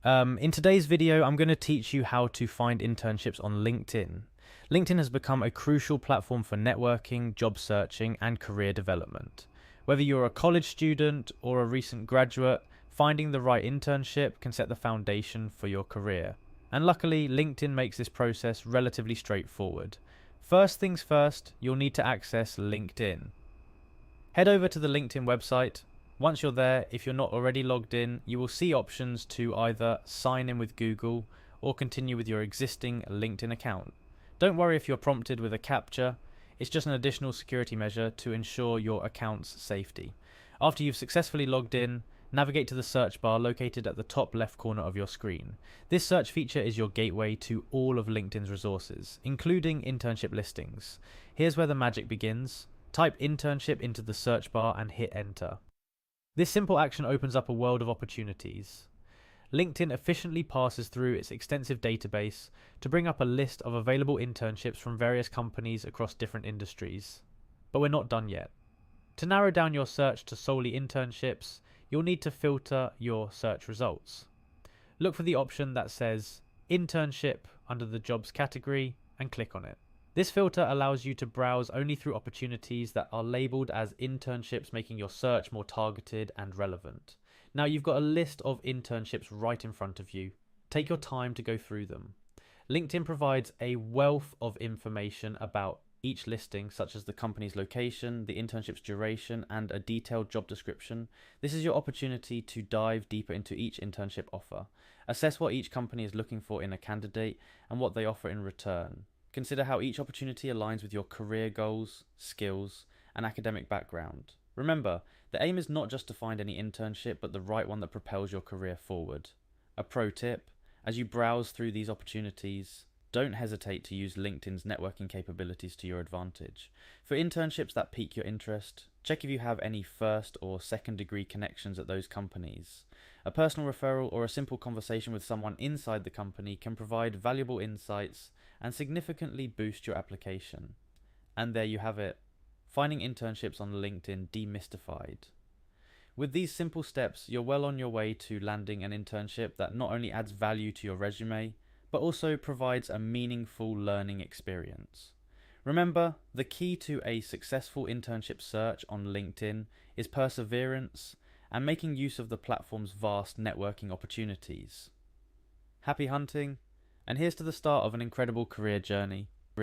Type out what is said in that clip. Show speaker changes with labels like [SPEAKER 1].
[SPEAKER 1] In today's video, I'm going to teach you how to find internships on LinkedIn. LinkedIn has become a crucial platform for networking, job searching, and career development. Whether you're a college student or a recent graduate, finding the right internship can set the foundation for your career. And luckily, LinkedIn makes this process relatively straightforward. First things first, you'll need to access LinkedIn. Head over to the LinkedIn website. Once you're there, if you're not already logged in, you will see options to either sign in with Google or continue with your existing LinkedIn account. Don't worry if you're prompted with a CAPTCHA, it's just an additional security measure to ensure your account's safety. After you've successfully logged in, navigate to the search bar located at the top left corner of your screen. This search feature is your gateway to all of LinkedIn's resources, including internship listings. Here's where the magic begins. Type internship into the search bar and hit enter. This simple action opens up a world of opportunities. LinkedIn efficiently passes through its extensive database to bring up a list of available internships from various companies across different industries. But we're not done yet. To narrow down your search to solely internships, you'll need to filter your search results. Look for the option that says internship under the jobs category and click on it. This filter allows you to browse only through opportunities that are labelled as internships, making your search more targeted and relevant. Now you've got a list of internships right in front of you. Take your time to go through them. LinkedIn provides a wealth of information about each listing, such as the company's location, the internship's duration, and a detailed job description. This is your opportunity to dive deeper into each internship offer. Assess what each company is looking for in a candidate and what they offer in return. Consider how each opportunity aligns with your career goals, skills, and academic background. Remember, the aim is not just to find any internship, but the right one that propels your career forward. A pro tip, as you browse through these opportunities, don't hesitate to use LinkedIn's networking capabilities to your advantage. For internships that pique your interest, check if you have any first or second degree connections at those companies. A personal referral or a simple conversation with someone inside the company can provide valuable insights and significantly boost your application. And there you have it, finding internships on LinkedIn demystified. With these simple steps, you're well on your way to landing an internship that not only adds value to your resume, but also provides a meaningful learning experience. Remember, the key to a successful internship search on LinkedIn is perseverance and making use of the platform's vast networking opportunities. Happy hunting, and here's to the start of an incredible career journey.